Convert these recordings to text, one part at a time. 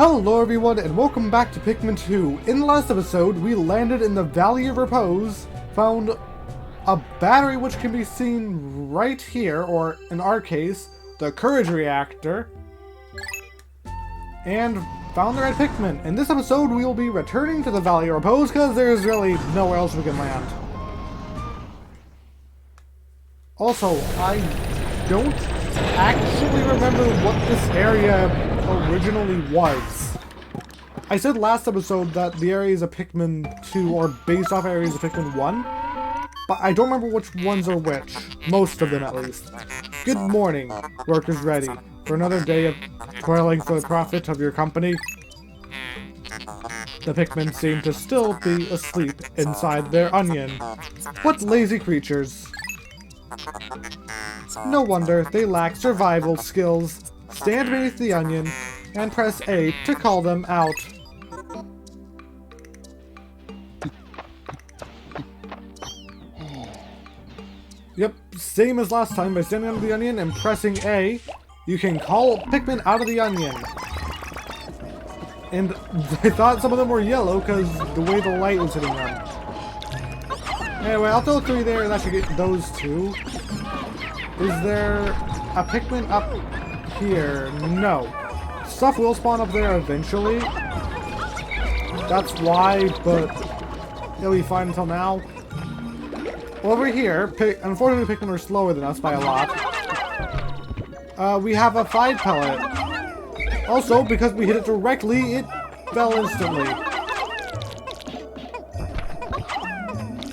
Hello everyone and welcome back to Pikmin 2. In the last episode, we landed in the Valley of Repose, found a battery which can be seen right here, or in our case, the Courage Reactor, and found the red Pikmin. In this episode, we will be returning to the Valley of Repose because there's really nowhere else we can land. Also, I don't actually remember what this area originally was. I said last episode that the areas of Pikmin 2 are based off areas of Pikmin 1, but I don't remember which ones are which. Most of them, at least. Good morning. Work is ready. For another day of toiling for the profit of your company. The Pikmin seem to still be asleep inside their onion. What lazy creatures. No wonder they lack survival skills. Stand beneath the onion and press A to call them out. Yep, same as last time. By standing under the onion and pressing A, you can call Pikmin out of the onion. And I thought some of them were yellow because the way the light was hitting them. Anyway, I'll throw 3 there and that should get those 2. Is there a Pikmin up here? No. Stuff will spawn up there eventually. That's why, but it'll be fine until now. Over here, unfortunately Pikmin are slower than us by a lot. We have a 5 pellet. Also, because we hit it directly, it fell instantly.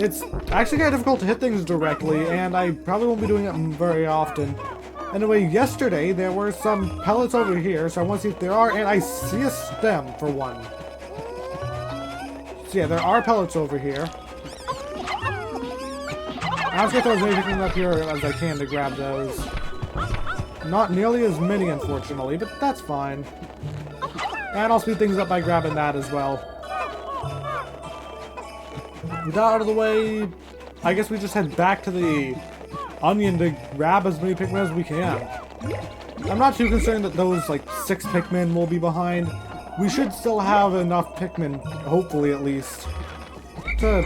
It's actually kind of difficult to hit things directly, and I probably won't be doing it very often. Anyway, yesterday there were some pellets over here, so I want to see if there are, and I see a stem for one. So yeah, there are pellets over here. I'm just gonna throw as many Pikmin up here as I can to grab those. Not nearly as many, unfortunately, but that's fine. And I'll speed things up by grabbing that as well. With that out of the way, I guess we just head back to the onion to grab as many Pikmin as we can. I'm not too concerned that those, like, 6 Pikmin will be behind. We should still have enough Pikmin, hopefully at least, to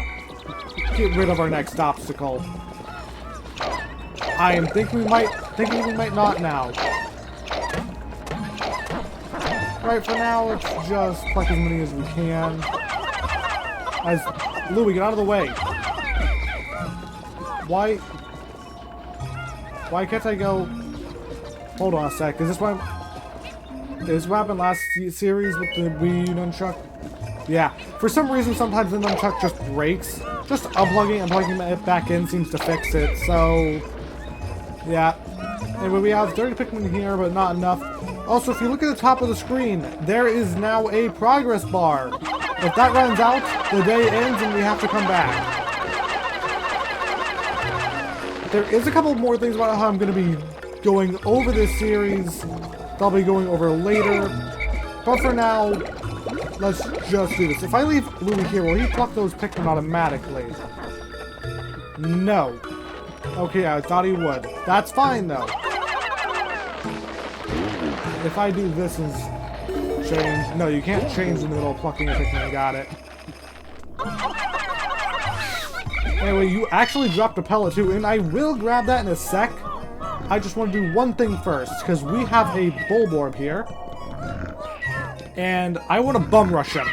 get rid of our next obstacle. I am thinking we might not now. Right, for now, let's just collect as many as we can. Louie, get out of the way. Why can't I go? Hold on a sec. Is this what happened last series with the Wii nunchuck? Yeah. For some reason, sometimes the nunchuck just breaks. Just unplugging and plugging it back in seems to fix it. So, yeah. Anyway, we have 30 Pikmin here, but not enough. Also, if you look at the top of the screen, there is now a progress bar. If that runs out, the day ends and we have to come back. There is a couple more things about how I'm going to be going over this series that I'll be going over later. But for now, let's just do this. If I leave Louie here, will he pluck those Pikmin automatically? No. Okay, I thought he would. That's fine, though. If I do this as change... No, you can't change in the middle of plucking a Pikmin. Got it. Anyway, you actually dropped a pellet too, and I will grab that in a sec. I just want to do one thing first, because we have a Bulborb here. And I want to bum rush him.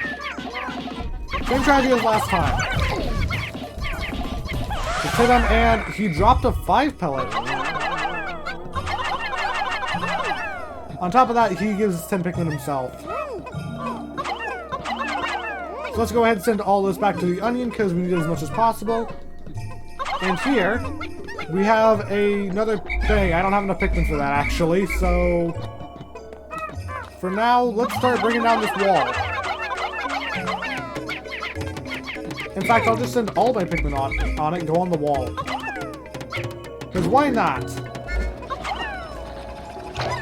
Same strategy as last time. Just hit him, and he dropped a 5 pellet. On top of that, he gives us 10 Pikmin himself. So let's go ahead and send all this back to the onion because we need as much as possible. And here, we have another thing. I don't have enough Pikmin for that, actually, so... For now, let's start bringing down this wall. In fact, I'll just send all my Pikmin on it and go on the wall. Because why not?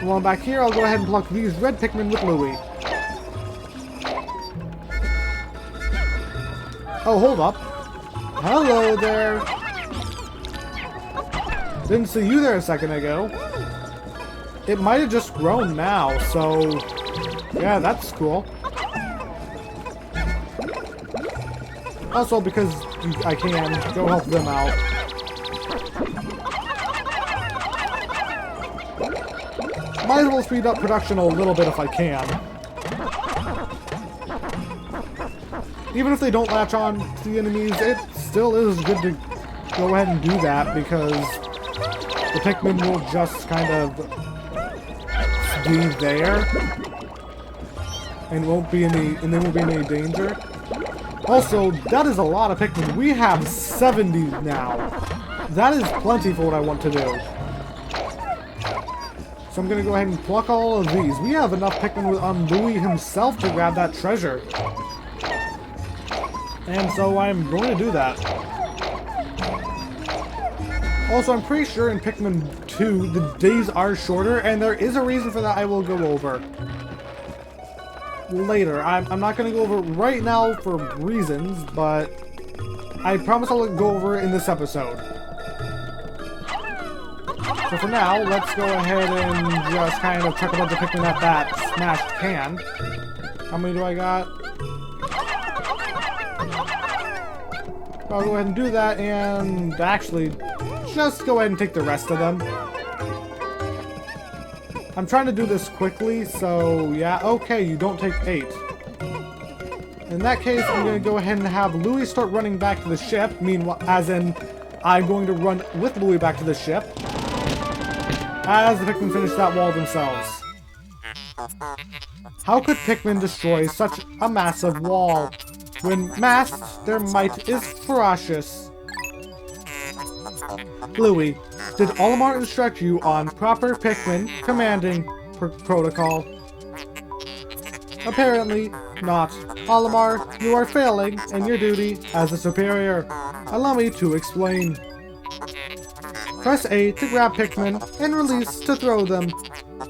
While I'm back here, I'll go ahead and pluck these red Pikmin with Louie. Oh, hold up. Hello there. Didn't see you there a second ago. It might have just grown now, so Yeah, that's cool. Also, because I can, go help them out. Might as well speed up production a little bit if I can. Even if they don't latch on to the enemies, it still is good to go ahead and do that, because the Pikmin will just kind of be there and they won't be in any danger. Also, that is a lot of Pikmin. We have 70 now. That is plenty for what I want to do. So I'm gonna go ahead and pluck all of these. We have enough Pikmin on Louis himself to grab that treasure. And so I'm going to do that. Also, I'm pretty sure in Pikmin 2, the days are shorter, and there is a reason for that I will go over later. I'm not going to go over right now for reasons, but I promise I'll go over it in this episode. So for now, let's go ahead and just kind of chuck a bunch of Pikmin at that smashed can. How many do I got? I'll go ahead and do that, and actually, just go ahead and take the rest of them. I'm trying to do this quickly, so yeah, okay, you don't take 8. In that case, I'm going to go ahead and have Louis start running back to the ship, meanwhile, as in, I'm going to run with Louis back to the ship, as the Pikmin finish that wall themselves. How could Pikmin destroy such a massive wall? When masked, their might is ferocious. Louis, did Olimar instruct you on proper Pikmin commanding protocol? Apparently not. Olimar, you are failing in your duty as a superior. Allow me to explain. Press A to grab Pikmin and release to throw them.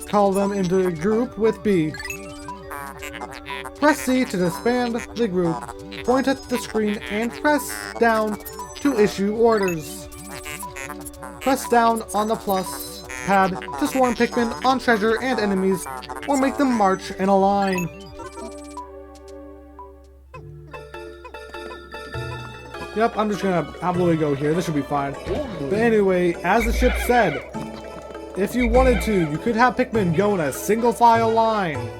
Call them into a group with B. Press C to disband the group. Point at the screen and press down to issue orders. Press down on the plus pad to swarm Pikmin on treasure and enemies, or make them march in a line. Yep, I'm just gonna have Louis go here. This should be fine. But anyway, as the ship said, if you wanted to, you could have Pikmin go in a single file line.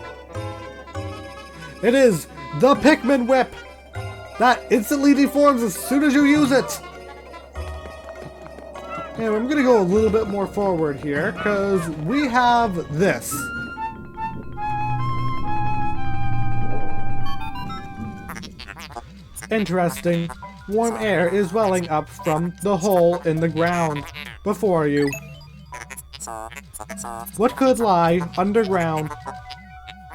It is the Pikmin Whip that instantly deforms as soon as you use it. Anyway, I'm gonna go a little bit more forward here because we have this. Interesting. Warm air is welling up from the hole in the ground before you. What could lie underground?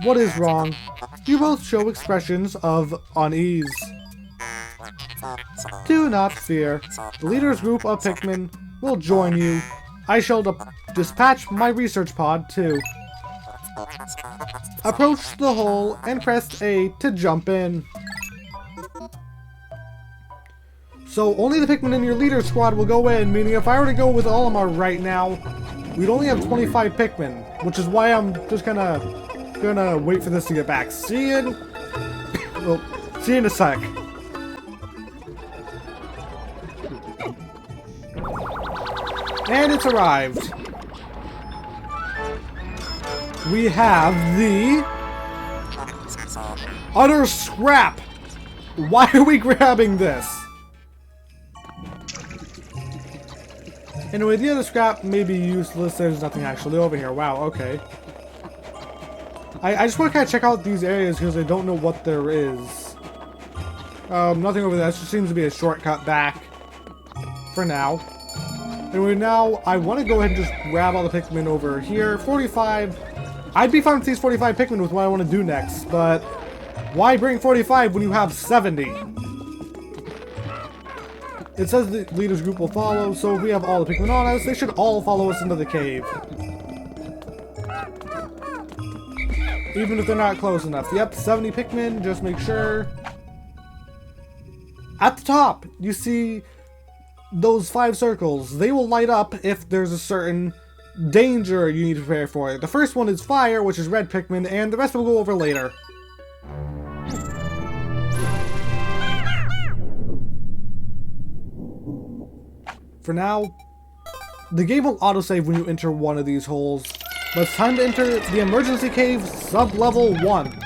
What is wrong? You both show expressions of unease. Do not fear. The leader's group of Pikmin will join you. I shall dispatch my research pod too. Approach the hole and press A to jump in. So only the Pikmin in your leader squad will go in, meaning if I were to go with Olimar right now, we'd only have 25 Pikmin, which is why I'm just gonna wait for this to get back. See you in a sec. And it's arrived. We have the utter scrap. Why are we grabbing this? Anyway, the other scrap may be useless. There's nothing actually over here. Wow, okay. I just want to kind of check out these areas because I don't know what there is. Nothing over there. This just seems to be a shortcut back for now. Anyway, now I want to go ahead and just grab all the Pikmin over here. 45. I'd be fine with these 45 Pikmin with what I want to do next, but why bring 45 when you have 70? It says the leader's group will follow, so if we have all the Pikmin on us, they should all follow us into the cave. Even if they're not close enough. Yep, 70 Pikmin, just make sure. At the top, you see those 5 circles. They will light up if there's a certain danger you need to prepare for. The first one is fire, which is red Pikmin, and the rest we'll go over later. For now, the game will autosave when you enter one of these holes, but it's time to enter the Emergency Cave sub-level 1.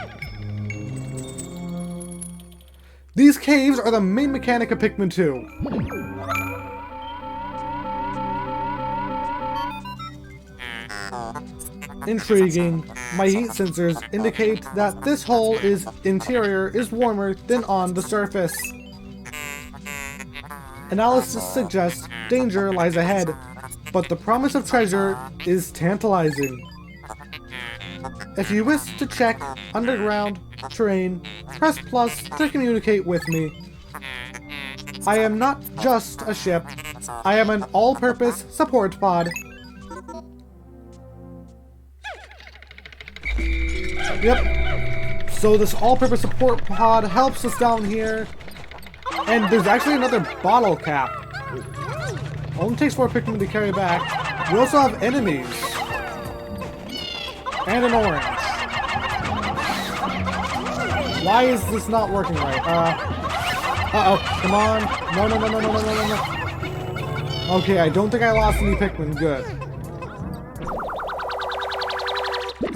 These caves are the main mechanic of Pikmin 2. Intriguing, my heat sensors indicate that this hole interior is warmer than on the surface. Analysis suggests danger lies ahead, but the promise of treasure is tantalizing. If you wish to check underground terrain, press plus to communicate with me. I am not just a ship, I am an all-purpose support pod. Yep, so this all-purpose support pod helps us down here. And there's actually another bottle cap. Only takes 4 Pikmin to carry back. We also have enemies. And an orange. Why is this not working right? Uh-oh, come on. No. Okay, I don't think I lost any Pikmin. Good.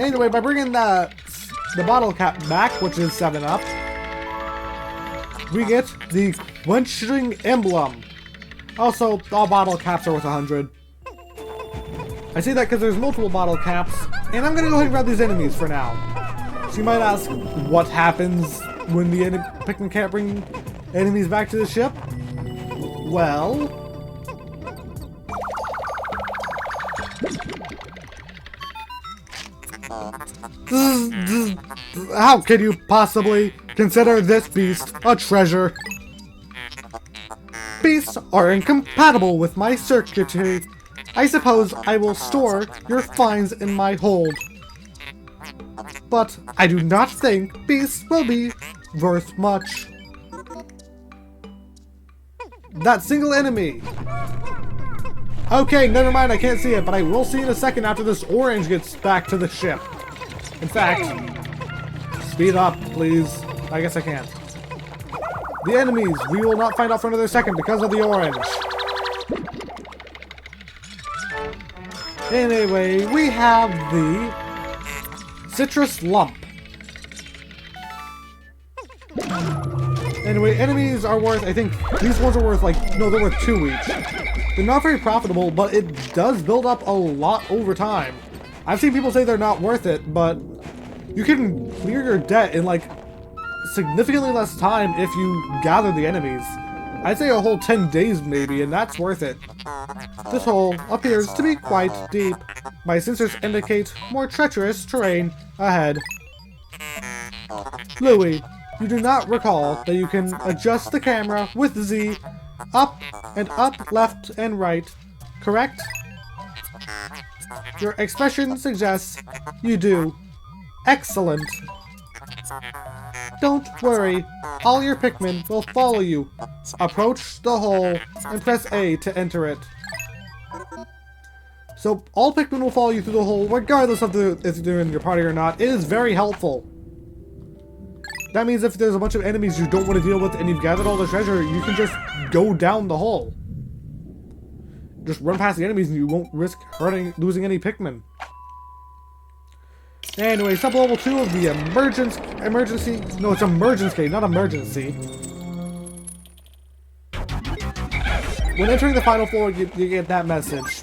Anyway, by bringing the bottle cap back, which is 7-Up, we get the quenching emblem. Also, all bottle caps are worth 100. I say that because there's multiple bottle caps, and I'm gonna go ahead and grab these enemies for now. So you might ask, what happens when the Pikmin can't bring enemies back to the ship? Well, how can you possibly consider this beast a treasure? Beasts are incompatible with my circuitry. I suppose I will store your finds in my hold. But I do not think beasts will be worth much. That single enemy. Okay, never mind, I can't see it, but I will see in a second after this orange gets back to the ship. In fact, speed up, please. I guess I can't. The enemies, we will not find out for another second because of the orange. Anyway, we have the citrus lump. Anyway, enemies are worth, I think these ones are worth no, they're worth 2 each. They're not very profitable, but it does build up a lot over time. I've seen people say they're not worth it, but you can clear your debt in significantly less time if you gather the enemies. I'd say a whole 10 days maybe, and that's worth it. This hole appears to be quite deep. My sensors indicate more treacherous terrain ahead. Louis, you do not recall that you can adjust the camera with Z up and up, left and right, correct? Your expression suggests you do. Excellent. Don't worry, all your Pikmin will follow you. Approach the hole and press A to enter it. So all Pikmin will follow you through the hole regardless of if they're in your party or not. It is very helpful. That means if there's a bunch of enemies you don't want to deal with and you've gathered all the treasure, you can just go down the hole. Just run past the enemies and you won't risk losing any Pikmin. Anyway, sub-level 2 of the emergency. No, it's Emergence Cave, not emergency. When entering the final floor, you get that message.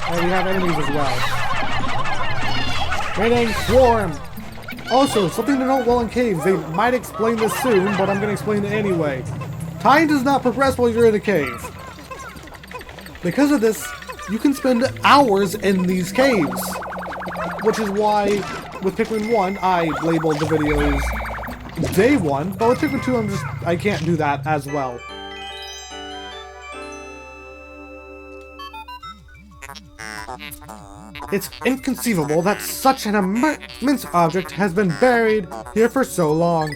And we have enemies as well. Raining Swarm! Also, something to note while in caves. They might explain this soon, but I'm going to explain it anyway. Time does not progress while you're in a cave. Because of this, you can spend hours in these caves. Which is why, with Pikmin 1, I labeled the videos Day 1, but with Pikmin 2, I can't do that as well. It's inconceivable that such an immense object has been buried here for so long.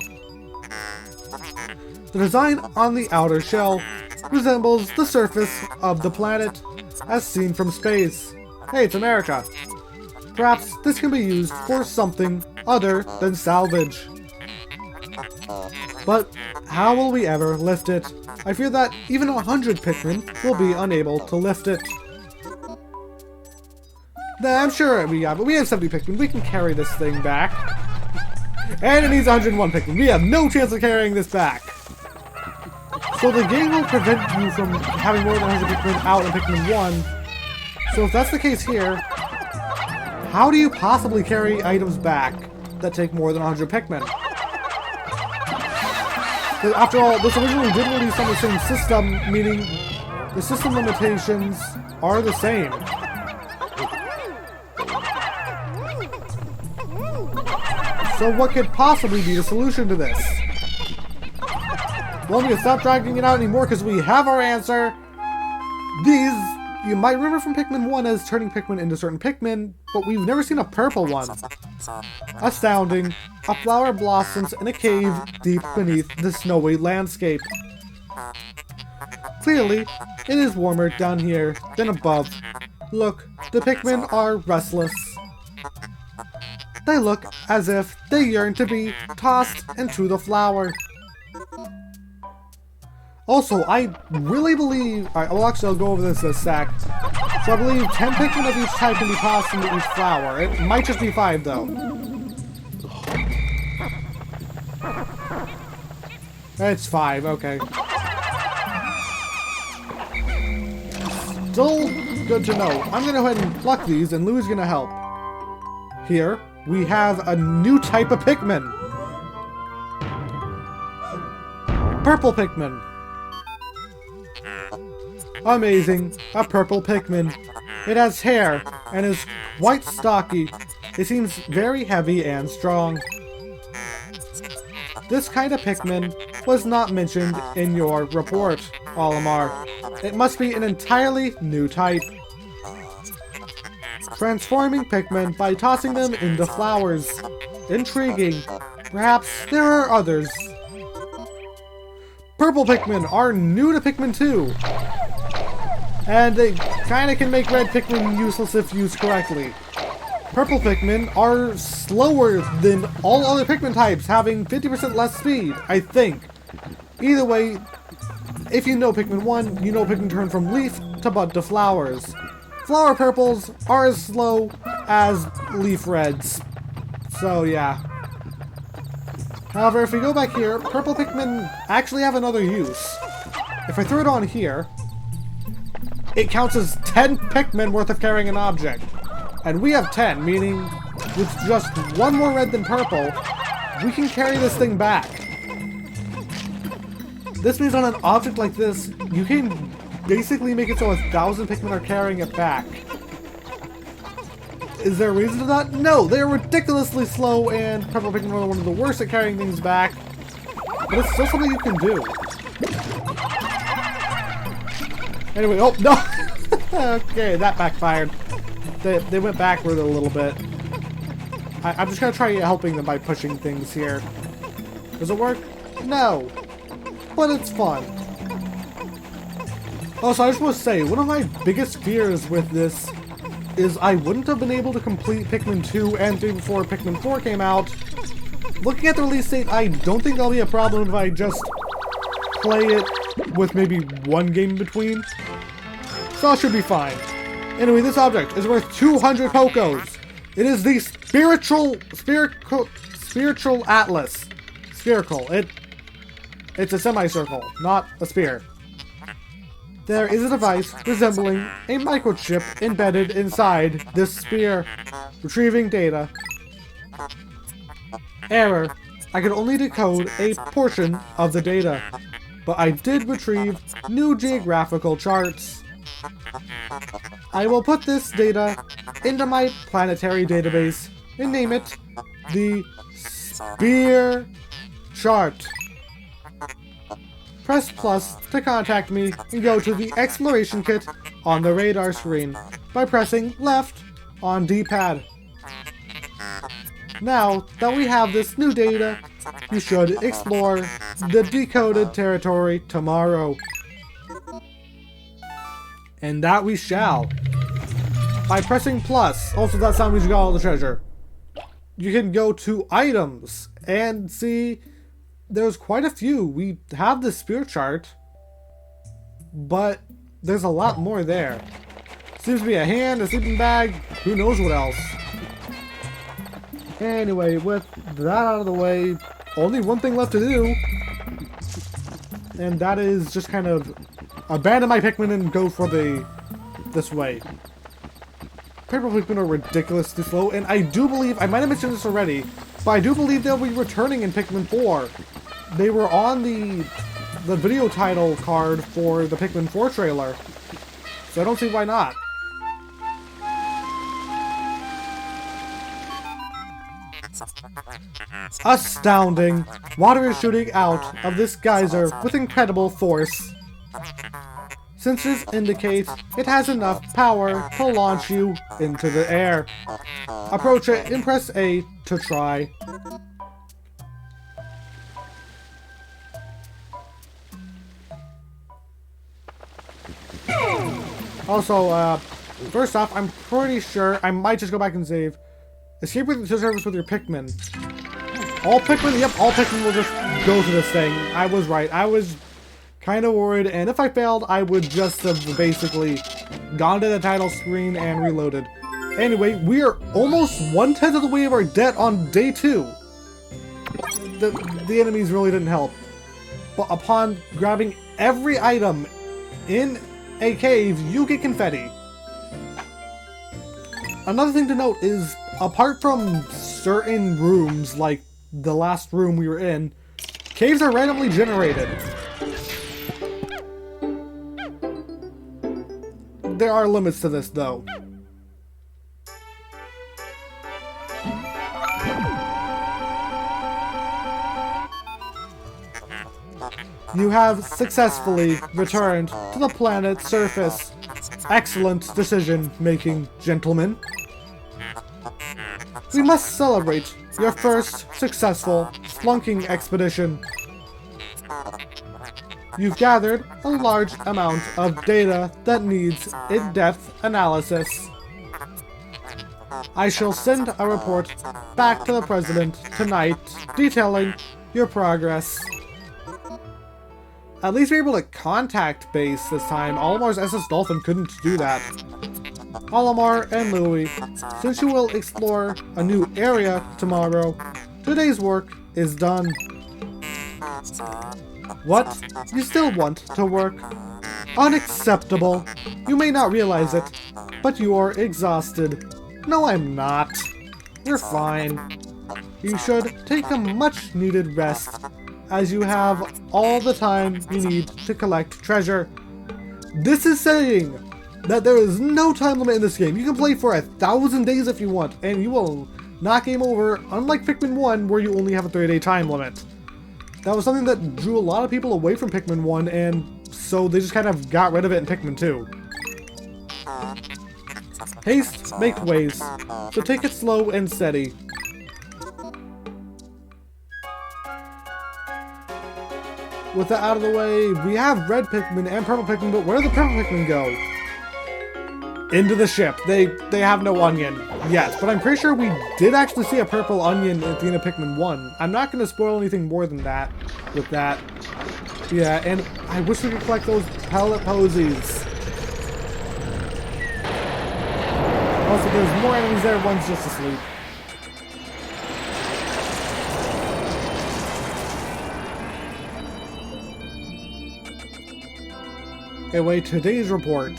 The design on the outer shell resembles the surface of the planet, as seen from space. Hey, it's America. Perhaps this can be used for something other than salvage. But how will we ever lift it? I fear that even 100 Pikmin will be unable to lift it. Nah, I'm sure we have 70 Pikmin. We can carry this thing back. And it needs 101 Pikmin. We have no chance of carrying this back. So the game will prevent you from having more than 100 Pikmin out in Pikmin 1. So if that's the case here, how do you possibly carry items back that take more than 100 Pikmin? Because after all, this originally did release on the same system, meaning the system limitations are the same. So what could possibly be the solution to this? Well, we can stop dragging it out anymore because we have our answer. These, you might remember from Pikmin 1 as turning Pikmin into certain Pikmin, but we've never seen a purple one. Astounding. A flower blossoms in a cave deep beneath the snowy landscape. Clearly, it is warmer down here than above. Look, the Pikmin are restless. They look as if they yearn to be tossed into the flower. Also, I really believe... Alright, well actually I'll go over this in a sec. So I believe 10 Pikmin of each type can be tossed into each flower. It might just be 5 though. It's 5, okay. Still good to know. I'm gonna go ahead and pluck these and Lou's gonna help. Here, we have a new type of Pikmin. Purple Pikmin. Amazing, a purple Pikmin. It has hair and is quite stocky. It seems very heavy and strong. This kind of Pikmin was not mentioned in your report, Olimar. It must be an entirely new type. Transforming Pikmin by tossing them into flowers. Intriguing. Perhaps there are others. Purple Pikmin are new to Pikmin 2. And they kinda can make red Pikmin useless if used correctly. Purple Pikmin are slower than all other Pikmin types, having 50% less speed, I think. Either way, if you know Pikmin 1, you know Pikmin turn from leaf to bud to flowers. Flower purples are as slow as leaf reds. So yeah. However, if we go back here, purple Pikmin actually have another use. If I throw it on here, it counts as 10 Pikmin worth of carrying an object. And we have 10, meaning with just one more red than purple, we can carry this thing back. This means on an object like this, you can basically make it so 1,000 Pikmin are carrying it back. Is there a reason to that? No, they are ridiculously slow and purple Pikmin are one of the worst at carrying things back. But it's still something you can do. Anyway, oh, no! Okay, that backfired. They went backward a little bit. I'm just gonna try helping them by pushing things here. Does it work? No. But it's fun. Also, I just want to say, one of my biggest fears with this is I wouldn't have been able to complete Pikmin 2 and 3 before Pikmin 4 came out. Looking at the release date, I don't think that'll be a problem if I just play it with maybe one game in between. So it should be fine. Anyway, this object is worth 200 Pokos. It is the spiritual atlas. Spherical. It's a semicircle, not a sphere. There is a device resembling a microchip embedded inside this sphere, retrieving data. Error. I could only decode a portion of the data, but I did retrieve new geographical charts. I will put this data into my planetary database and name it the Sphere Chart. Press plus to contact me and go to the exploration kit on the radar screen by pressing left on D-pad. Now that we have this new data, we should explore the decoded territory tomorrow. And that we shall. By pressing plus, also that sound means you got all the treasure. You can go to items and see there's quite a few. We have the spirit chart, but there's a lot more there. Seems to be a hand, a sleeping bag, who knows what else. Anyway, with that out of the way, only one thing left to do. And that is just kind of abandon my Pikmin and go for this way. Purple Pikmin are ridiculously slow, and I do believe, I might have mentioned this already, but I do believe they'll be returning in Pikmin 4. They were on the video title card for the Pikmin 4 trailer, so I don't see why not. Astounding! Water is shooting out of this geyser with incredible force. Sensors indicate it has enough power to launch you into the air. Approach it and press A to try. Also, first off, I'm pretty sure I might just go back and save. Escape with the surface with your Pikmin. All Pikmin? Yep, all Pikmin will just go to this thing. I was right. I was kind of worried, and if I failed, I would just have basically gone to the title screen and reloaded. Anyway, we are almost 1/10 of the way of our debt on day 2. The enemies really didn't help. But upon grabbing every item in a cave, you get confetti. Another thing to note is, apart from certain rooms, like the last room we were in, caves are randomly generated. There are limits to this, though. You have successfully returned to the planet's surface. Excellent decision-making, gentlemen. We must celebrate your first successful spelunking expedition. You've gathered a large amount of data that needs in-depth analysis. I shall send a report back to the President tonight detailing your progress. At least we're able to contact base this time. Olimar's SS Dolphin couldn't do that. Olimar and Louie, since you will explore a new area tomorrow, today's work is done. What? You still want to work? Unacceptable. You may not realize it, but you are exhausted. No, I'm not. You're fine. You should take a much-needed rest, as you have all the time you need to collect treasure. This is saying that there is no time limit in this game. You can play for 1,000 days if you want, and you will not game over, unlike Pikmin 1, where you only have a 3-day time limit. That was something that drew a lot of people away from Pikmin 1, and so they just kind of got rid of it in Pikmin 2. Haste makes ways, so take it slow and steady. With that out of the way, we have red Pikmin and purple Pikmin, but where do the purple Pikmin go? Into the ship. They have no onion yet, but I'm pretty sure we did actually see a purple onion at the end of Pikmin 1. I'm not going to spoil anything more than that with that. Yeah, and I wish we could collect those pellet posies. Also, there's more enemies there, one's just asleep. Anyway, today's report.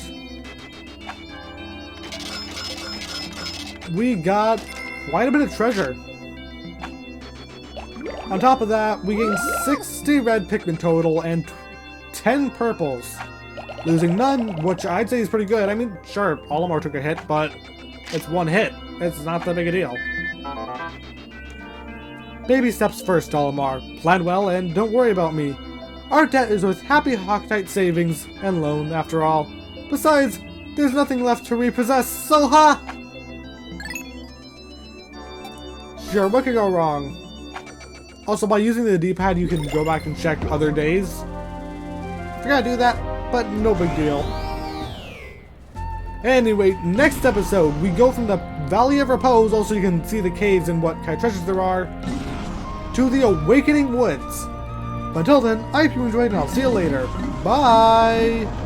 We got quite a bit of treasure. On top of that, we gained 60 red Pikmin total and 10 purples. Losing none, which I'd say is pretty good. I mean, sure, Olimar took a hit, but it's one hit. It's not that big a deal. Baby steps first, Olimar. Plan well and don't worry about me. Our debt is worth happy Hawkite savings and loan, after all. Besides, there's nothing left to repossess, so ha! Sure, what could go wrong? Also, by using the D-pad, you can go back and check other days. Forgot to do that, but no big deal. Anyway, next episode, we go from the Valley of Repose, also you can see the caves and what kind of treasures there are, to the Awakening Woods. But until then, I hope you enjoyed and I'll see you later. Bye!